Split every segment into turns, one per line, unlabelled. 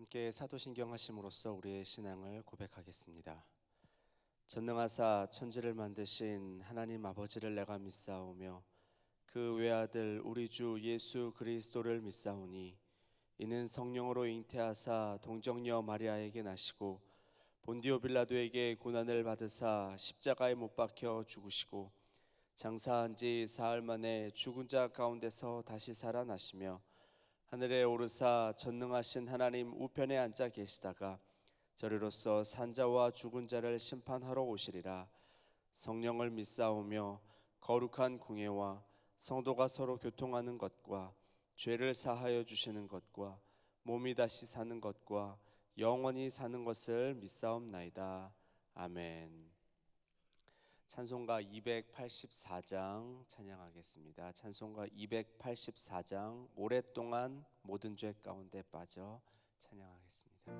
함께 사도신경 하심으로써 우리의 신앙을 고백하겠습니다. 전능하사 천지를 만드신 하나님 아버지를 내가 믿사오며 그 외아들 우리 주 예수 그리스도를 믿사오니 이는 성령으로 잉태하사 동정녀 마리아에게 나시고 본디오 빌라도에게 고난을 받으사 십자가에 못 박혀 죽으시고 장사한 지 사흘 만에 죽은 자 가운데서 다시 살아나시며 하늘에 오르사 전능하신 하나님 우편에 앉아 계시다가 저리로서 산자와 죽은 자를 심판하러 오시리라. 성령을 믿사오며 거룩한 공예와 성도가 서로 교통하는 것과 죄를 사하여 주시는 것과 몸이 다시 사는 것과 영원히 사는 것을 믿사옵나이다. 아멘. 찬송가 284장 찬양하겠습니다. 찬송가 284장 오랫동안 모든 죄 가운데 빠져 찬양하겠습니다.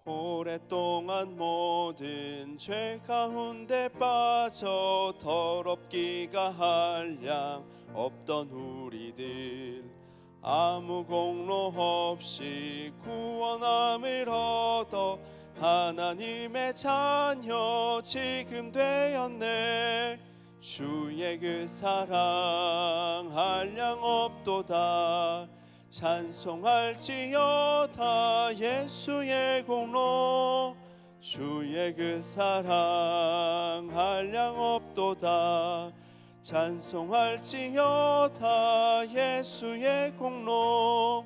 오랫동안 모든 죄 가운데 빠져 더럽기가 한량 없던 우리들 아무 공로 없이 구원함을 얻어 하나님의 자녀 지금 되었네. 주의 그 사랑 한량 없도다. 찬송할지어다 예수의 공로. 주의 그 사랑 한량 없도다. 찬송할지어다 예수의 공로.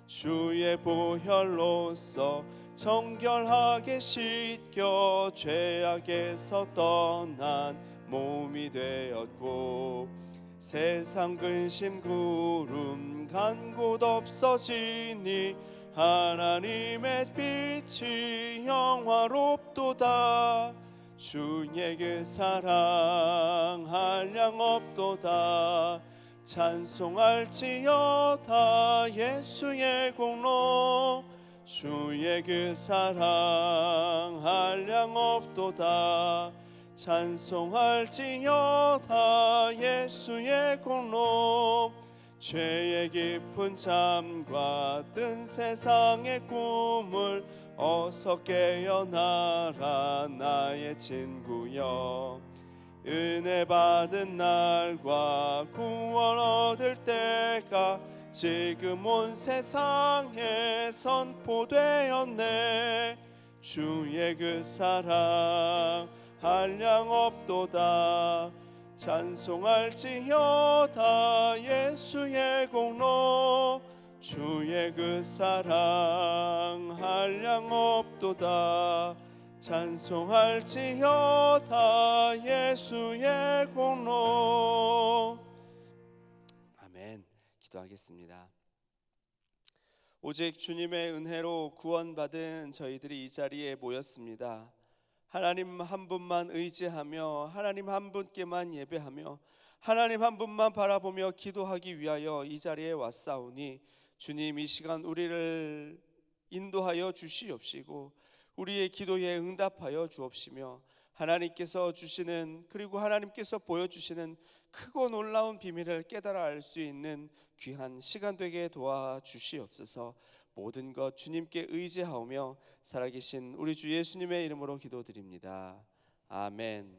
주의 보혈로서 정결하게 씻겨 죄악에서 떠난 몸이 되었고 세상 근심 구름 간 곳 없어지니 하나님의 빛이 영화롭도다. 주의 그 사랑 한량 없도다. 찬송할지어다 예수의 공로. 주의 그 사랑 한량 없도다. 찬송할지어다 예수의 공로. 죄의 깊은 잠과 뜬 세상의 꿈을 어서 깨어나라 나의 친구여. 은혜 받은 날과 구원 얻을 때가 지금 온 세상에 선포되었네. 주의 그 사랑 한량 없도다. 찬송할지어다 예수의 공로. 주의 그 사랑 한량 없도다. 찬송할지어다 예수의 공로. 아멘. 기도하겠습니다. 오직 주님의 은혜로 구원받은 저희들이 이 자리에 모였습니다. 하나님 한 분만 의지하며 하나님 한 분께만 예배하며 하나님 한 분만 바라보며 기도하기 위하여 이 자리에 왔사오니 주님 이 시간 우리를 인도하여 주시옵시고 우리의 기도에 응답하여 주옵시며 하나님께서 주시는 그리고 하나님께서 보여주시는 크고 놀라운 비밀을 깨달아 알 수 있는 귀한 시간 되게 도와주시옵소서. 모든 것 주님께 의지하오며 살아계신 우리 주 예수님의 이름으로 기도드립니다. 아멘.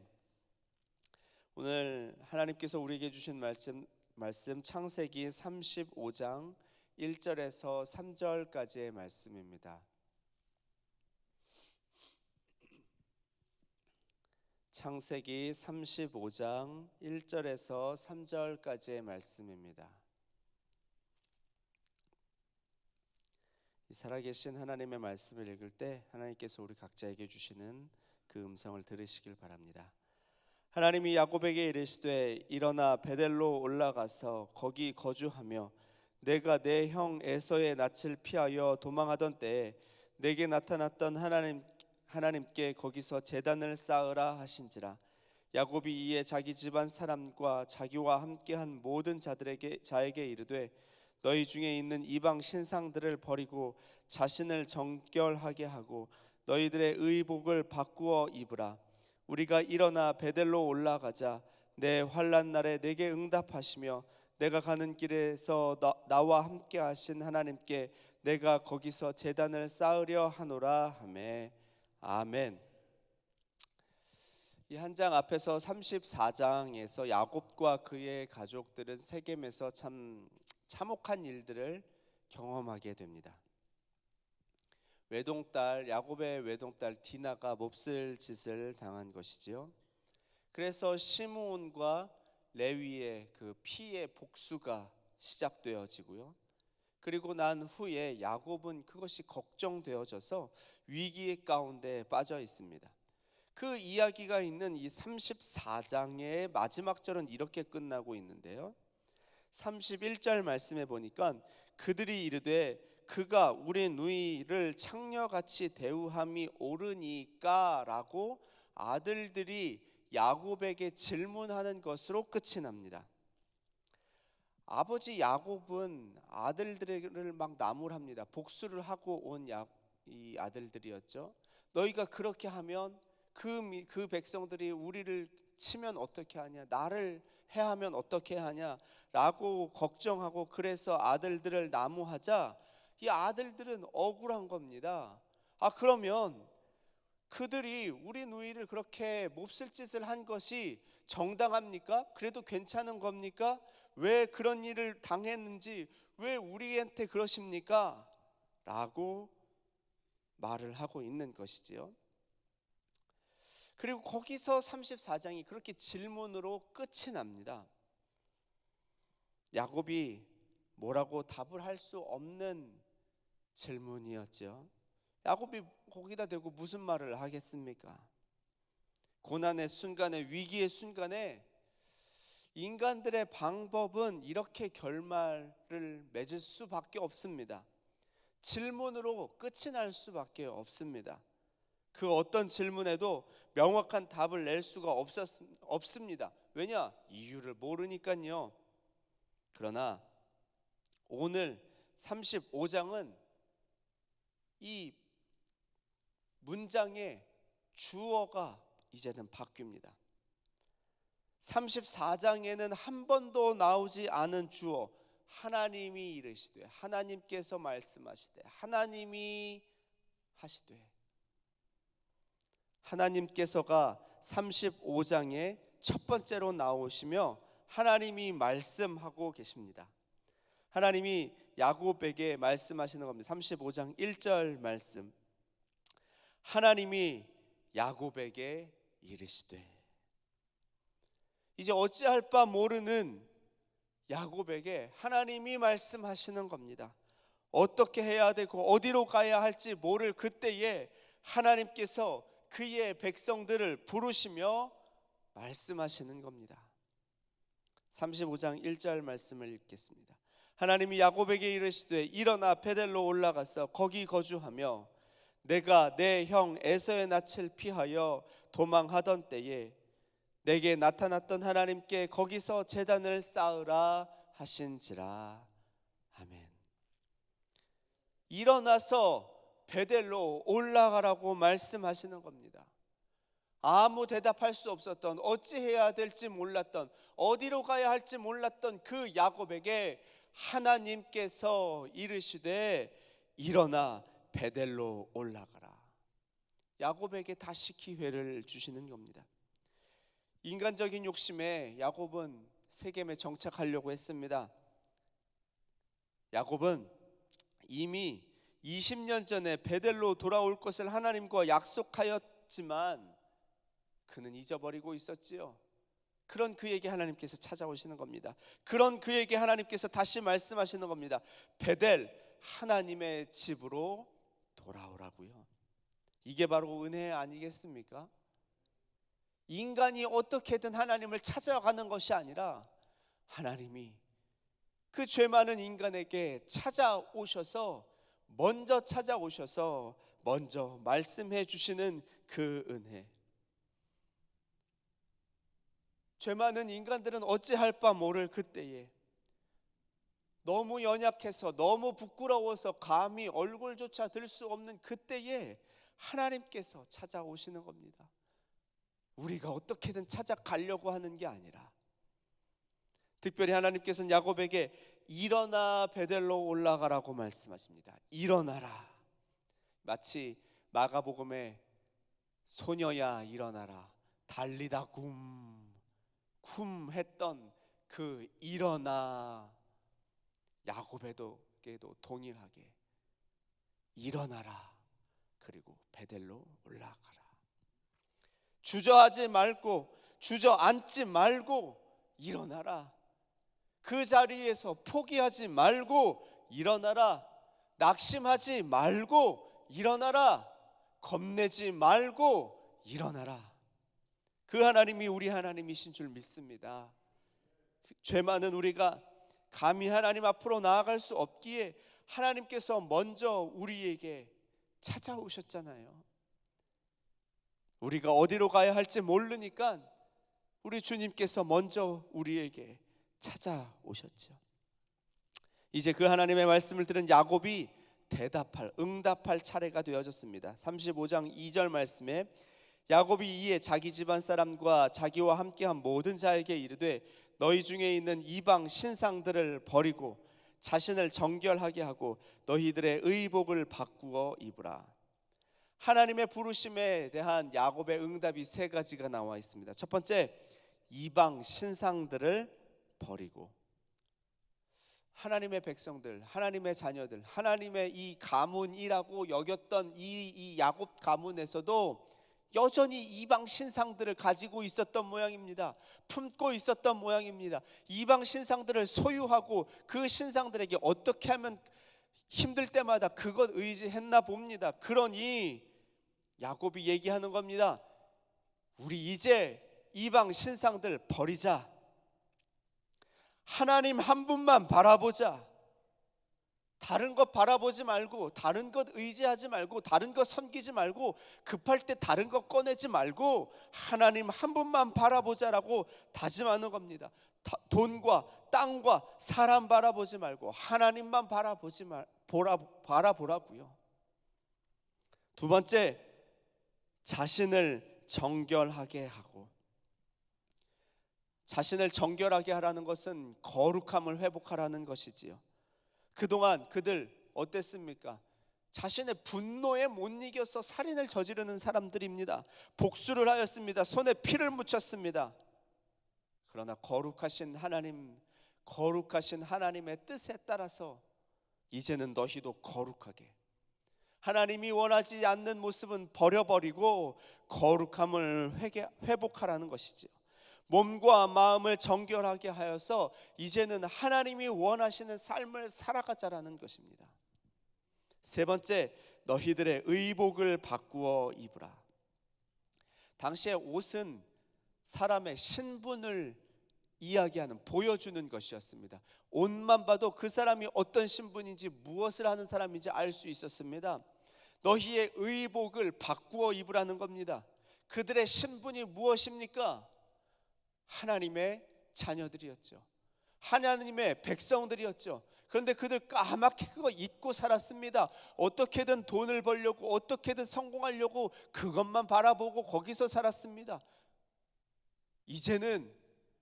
오늘 하나님께서 우리에게 주신 말씀 창세기 35장 1절에서 3절까지의 말씀입니다. 창세기 35장 1절에서 3절까지의 말씀입니다. 살아계신 하나님의 말씀을 읽을 때 하나님께서 우리 각자에게 주시는 그 음성을 들으시길 바랍니다. 하나님이 야곱에게 이르시되 일어나 베델로 올라가서 거기 거주하며 내가 내 형 에서의 낯을 피하여 도망하던 때에 내게 나타났던 하나님께 거기서 제단을 쌓으라 하신지라. 야곱이 이에 자기 집안 사람과 자기와 함께한 모든 자에게 이르되 너희 중에 있는 이방 신상들을 버리고 자신을 정결하게 하고 너희들의 의복을 바꾸어 입으라. 우리가 일어나 베델로 올라가자. 내 환난 날에 내게 응답하시며 내가 가는 길에서 나와 함께 하신 하나님께 내가 거기서 제단을 쌓으려 하노라 하매. 아멘. 이 한 장 앞에서 34장에서 야곱과 그의 가족들은 세겜에서 참 참혹한 일들을 경험하게 됩니다. 야곱의 외동딸 디나가 몹쓸 짓을 당한 것이지요. 그래서 시므온과 레위의 그 피의 복수가 시작되어지고요. 그리고 난 후에 야곱은 그것이 걱정되어져서 위기 가운데 빠져 있습니다. 그 이야기가 있는 이 34장의 마지막 절은 이렇게 끝나고 있는데요. 31절 말씀에 보니까 그들이 이르되 그가 우리 누이를 창녀같이 대우함이 옳으니까 라고 아들들이 야곱에게 질문하는 것으로 끝이 납니다. 아버지 야곱은 아들들을 막 나무랍니다. 복수를 하고 온 이 아들들이었죠. 너희가 그렇게 하면 그 백성들이 우리를 치면 어떻게 하냐, 나를 해하면 어떻게 하냐 라고 걱정하고, 그래서 아들들을 나무하자 이 아들들은 억울한 겁니다. 그러면 그들이 우리 누이를 그렇게 몹쓸 짓을 한 것이 정당합니까? 그래도 괜찮은 겁니까? 왜 그런 일을 당했는지 왜 우리한테 그러십니까? 라고 말을 하고 있는 것이지요. 그리고 거기서 34장이 그렇게 질문으로 끝이 납니다. 야곱이 뭐라고 답을 할 수 없는 질문이었죠. 야곱이 거기다 대고 무슨 말을 하겠습니까? 고난의 순간에, 위기의 순간에 인간들의 방법은 이렇게 결말을 맺을 수밖에 없습니다. 질문으로 끝이 날 수밖에 없습니다. 그 어떤 질문에도 명확한 답을 낼 수가 없습니다. 왜냐? 이유를 모르니까요. 그러나 오늘 35장은 이 문장의 주어가 이제는 바뀝니다. 34장에는 한 번도 나오지 않은 주어, 하나님이 이르시되, 하나님께서 말씀하시되, 하나님이 하시되, 하나님께서가 35장에 첫 번째로 나오시며 하나님이 말씀하고 계십니다. 하나님이 야곱에게 말씀하시는 겁니다. 35장 1절 말씀. 하나님이 야곱에게 이르시되, 이제 어찌할 바 모르는 야곱에게 하나님이 말씀하시는 겁니다. 어떻게 해야 되고 어디로 가야 할지 모를 그때에 하나님께서 그의 백성들을 부르시며 말씀하시는 겁니다. 35장 1절 말씀을 읽겠습니다. 하나님이 야곱에게 이르시되 일어나 베델로 올라가서 거기 거주하며 내가 내 형 에서의 낯을 피하여 도망하던 때에 내게 나타났던 하나님께 거기서 제단을 쌓으라 하신지라. 아멘. 일어나서 베델로 올라가라고 말씀하시는 겁니다. 아무 대답할 수 없었던, 어찌해야 될지 몰랐던, 어디로 가야 할지 몰랐던 그 야곱에게 하나님께서 이르시되 일어나 베델로 올라가라. 야곱에게 다시 기회를 주시는 겁니다. 인간적인 욕심에 야곱은 세겜에 정착하려고 했습니다. 야곱은 이미 20년 전에 베델로 돌아올 것을 하나님과 약속하였지만 그는 잊어버리고 있었지요. 그런 그에게 하나님께서 찾아오시는 겁니다. 그런 그에게 하나님께서 다시 말씀하시는 겁니다. 베델, 하나님의 집으로 돌아오라고요. 이게 바로 은혜 아니겠습니까? 인간이 어떻게든 하나님을 찾아가는 것이 아니라 하나님이 그 죄 많은 인간에게 먼저 찾아오셔서 먼저 말씀해 주시는 그 은혜. 죄 많은 인간들은 어찌할 바 모를 그때에 너무 연약해서 너무 부끄러워서 감히 얼굴조차 들 수 없는 그때에 하나님께서 찾아오시는 겁니다. 우리가 어떻게든 찾아가려고 하는 게 아니라 특별히 하나님께서는 야곱에게 일어나 베델로 올라가라고 말씀하십니다. 일어나라. 마치 마가복음에 소녀야 일어나라 달리다 쿰 했던 그 일어나, 야곱에게도 동일하게 일어나라 그리고 베델로 올라가라. 주저하지 말고 주저앉지 말고 일어나라. 그 자리에서 포기하지 말고 일어나라. 낙심하지 말고 일어나라. 겁내지 말고 일어나라. 그 하나님이 우리 하나님이신 줄 믿습니다. 죄 많은 우리가 감히 하나님 앞으로 나아갈 수 없기에 하나님께서 먼저 우리에게 찾아오셨잖아요. 우리가 어디로 가야 할지 모르니까 우리 주님께서 먼저 우리에게 찾아오셨죠. 이제 그 하나님의 말씀을 들은 야곱이 응답할 차례가 되어졌습니다. 35장 2절 말씀에 야곱이 이에 자기 집안 사람과 자기와 함께한 모든 자에게 이르되 너희 중에 있는 이방 신상들을 버리고 자신을 정결하게 하고 너희들의 의복을 바꾸어 입으라. 하나님의 부르심에 대한 야곱의 응답이 세 가지가 나와 있습니다. 첫 번째, 이방 신상들을 버리고. 하나님의 백성들, 하나님의 자녀들, 하나님의 이 가문이라고 여겼던 이 야곱 가문에서도 여전히 이방 신상들을 가지고 있었던 모양입니다. 품고 있었던 모양입니다. 이방 신상들을 소유하고 그 신상들에게 어떻게 하면 힘들 때마다 그것 의지했나 봅니다. 그러니 야곱이 얘기하는 겁니다. 우리 이제 이방 신상들 버리자. 하나님 한 분만 바라보자. 다른 것 바라보지 말고, 다른 것 의지하지 말고, 다른 것 섬기지 말고, 급할 때 다른 것 꺼내지 말고 하나님 한 분만 바라보자라고 다짐하는 겁니다. 돈과 땅과 사람 바라보지 말고 하나님만 바라보라고요. 두 번째, 자신을 정결하게 하고. 자신을 정결하게 하라는 것은 거룩함을 회복하라는 것이지요. 그동안 그들 어땠습니까? 자신의 분노에 못 이겨서 살인을 저지르는 사람들입니다. 복수를 하였습니다. 손에 피를 묻혔습니다. 그러나 거룩하신 하나님의 뜻에 따라서 이제는 너희도 거룩하게, 하나님이 원하지 않는 모습은 버려버리고 거룩함을 회복하라는 것이지요. 몸과 마음을 정결하게 하여서 이제는 하나님이 원하시는 삶을 살아가자라는 것입니다. 세 번째, 너희들의 의복을 바꾸어 입으라. 당시의 옷은 사람의 신분을 이야기하는, 보여주는 것이었습니다. 옷만 봐도 그 사람이 어떤 신분인지, 무엇을 하는 사람인지 알 수 있었습니다. 너희의 의복을 바꾸어 입으라는 겁니다. 그들의 신분이 무엇입니까? 하나님의 자녀들이었죠. 하나님의 백성들이었죠. 그런데 그들 까맣게 그거 잊고 살았습니다. 어떻게든 돈을 벌려고, 어떻게든 성공하려고 그것만 바라보고 거기서 살았습니다. 이제는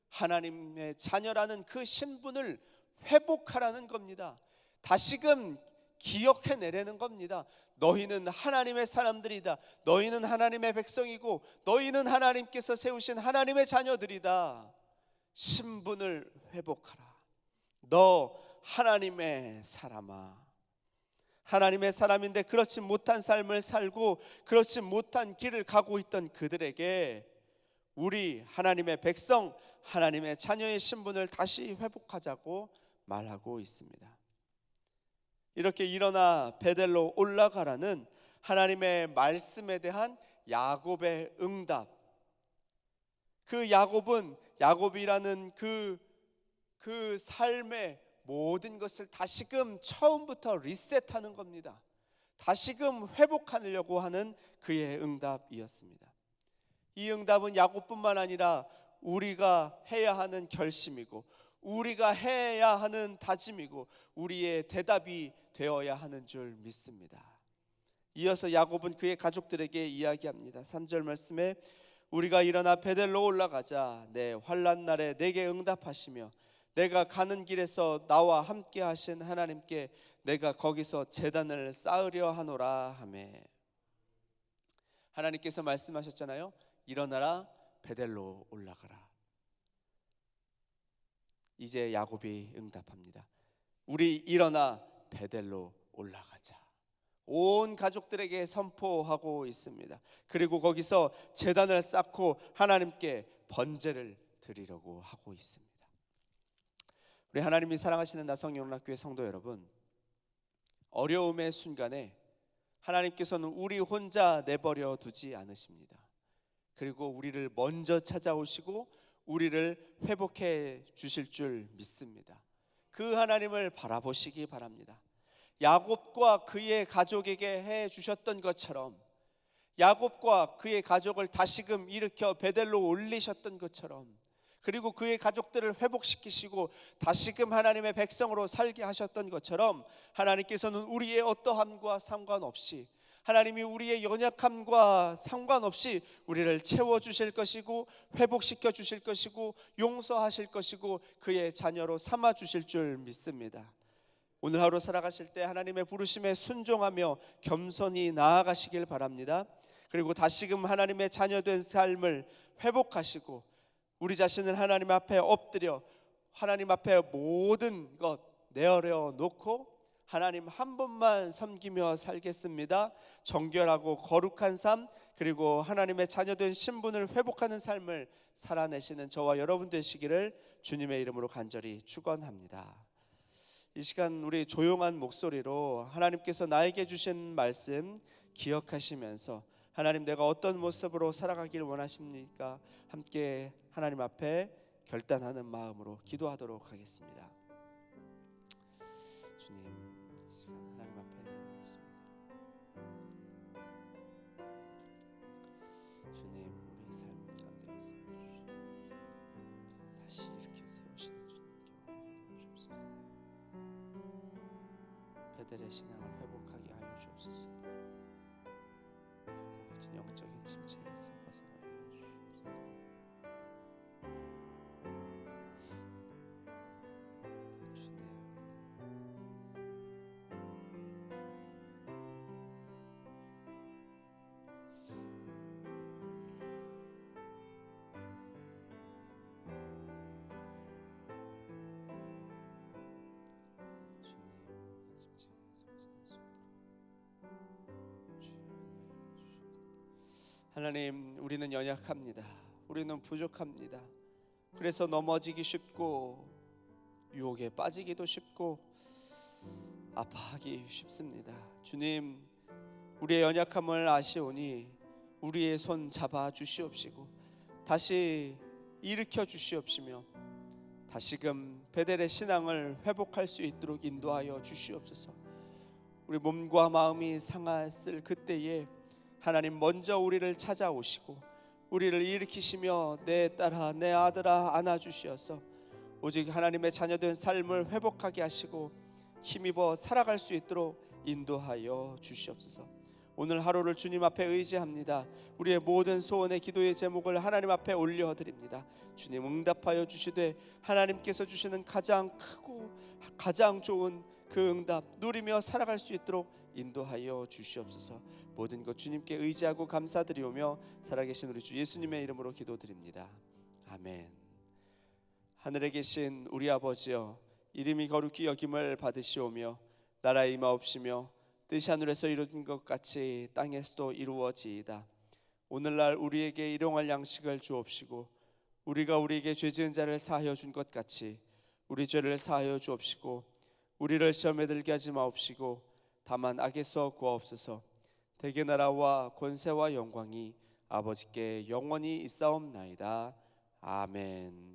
하나님의 자녀라는 그 신분을 회복하라는 겁니다. 다시금 기억해내라는 겁니다. 너희는 하나님의 사람들이다. 너희는 하나님의 백성이고 너희는 하나님께서 세우신 하나님의 자녀들이다. 신분을 회복하라. 너 하나님의 사람아. 하나님의 사람인데 그렇지 못한 삶을 살고 그렇지 못한 길을 가고 있던 그들에게 우리 하나님의 백성, 하나님의 자녀의 신분을 다시 회복하자고 말하고 있습니다. 이렇게 일어나 베델로 올라가라는 하나님의 말씀에 대한 야곱의 응답. 그 야곱이라는 그 삶의 모든 것을 다시금 처음부터 리셋하는 겁니다. 다시금 회복하려고 하는 그의 응답이었습니다. 이 응답은 야곱뿐만 아니라 우리가 해야 하는 결심이고 우리가 해야 하는 다짐이고 우리의 대답이 되어야 하는 줄 믿습니다. 이어서 야곱은 그의 가족들에게 이야기합니다. 3절 말씀에 우리가 일어나 베델로 올라가자. 내 환난 날에 내게 응답하시며 내가 가는 길에서 나와 함께 하신 하나님께 내가 거기서 제단을 쌓으려 하노라 하매. 하나님께서 말씀하셨잖아요. 일어나라, 베델로 올라가라. 이제 야곱이 응답합니다. 우리 일어나 베델로 올라가자. 온 가족들에게 선포하고 있습니다. 그리고 거기서 제단을 쌓고 하나님께 번제를 드리려고 하고 있습니다. 우리 하나님이 사랑하시는 나성영락교회 성도 여러분, 어려움의 순간에 하나님께서는 우리 혼자 내버려 두지 않으십니다. 그리고 우리를 먼저 찾아오시고 우리를 회복해 주실 줄 믿습니다. 그 하나님을 바라보시기 바랍니다. 야곱과 그의 가족에게 해 주셨던 것처럼, 야곱과 그의 가족을 다시금 일으켜 베델로 올리셨던 것처럼, 그리고 그의 가족들을 회복시키시고 다시금 하나님의 백성으로 살게 하셨던 것처럼 하나님께서는 우리의 어떠함과 상관없이, 하나님이 우리의 연약함과 상관없이 우리를 채워주실 것이고 회복시켜 주실 것이고 용서하실 것이고 그의 자녀로 삼아주실 줄 믿습니다. 오늘 하루 살아가실 때 하나님의 부르심에 순종하며 겸손히 나아가시길 바랍니다. 그리고 다시금 하나님의 자녀된 삶을 회복하시고 우리 자신을 하나님 앞에 엎드려 하나님 앞에 모든 것 내어려 놓고 하나님 한 분만 섬기며 살겠습니다. 정결하고 거룩한 삶, 그리고 하나님의 자녀된 신분을 회복하는 삶을 살아내시는 저와 여러분 되시기를 주님의 이름으로 간절히 축원합니다. 이 시간 우리 조용한 목소리로 하나님께서 나에게 주신 말씀 기억하시면서 하나님, 내가 어떤 모습으로 살아가기를 원하십니까? 함께 하나님 앞에 결단하는 마음으로 기도하도록 하겠습니다. 주님, 이 시간 하나님 앞에 있습니다. 주님, 우리의 삶 가운데 있어 다시 일으켜 세우시는 주님께 원하게 주옵소서. 베델의 신앙을 회복하게 하여 주옵소서. 모든 영적인 침체에서 벗어나게 하여 주옵소서. 주님, 하나님, 우리는 연약합니다. 우리는 부족합니다. 그래서 넘어지기 쉽고 유혹에 빠지기도 쉽고 아파하기 쉽습니다. 주님, 우리의 연약함을 아시오니 우리의 손 잡아 주시옵시고 다시 일으켜 주시옵시며 다시금 베델의 신앙을 회복할 수 있도록 인도하여 주시옵소서. 우리 몸과 마음이 상했을 그때에 하나님 먼저 우리를 찾아오시고 우리를 일으키시며 내 딸아 내 아들아 안아주시어서 오직 하나님의 자녀된 삶을 회복하게 하시고 힘입어 살아갈 수 있도록 인도하여 주시옵소서. 오늘 하루를 주님 앞에 의지합니다. 우리의 모든 소원의 기도의 제목을 하나님 앞에 올려드립니다. 주님 응답하여 주시되 하나님께서 주시는 가장 크고 가장 좋은 그 응답 누리며 살아갈 수 있도록 인도하여 주시옵소서. 모든 것 주님께 의지하고 감사드리오며 살아계신 우리 주 예수님의 이름으로 기도드립니다. 아멘. 하늘에 계신 우리 아버지여, 이름이 거룩히 여김을 받으시오며 나라의 임하옵시며 뜻이 하늘에서 이루어진 것 같이 땅에서도 이루어지이다. 오늘날 우리에게 일용할 양식을 주옵시고 우리가 우리에게 죄 지은 자를 사하여 준 것 같이 우리 죄를 사하여 주옵시고 우리를 시험에 들게 하지 마옵시고 다만 악에서 구하옵소서. 대개 나라와 권세와 영광이 아버지께 영원히 있사옵나이다. 아멘.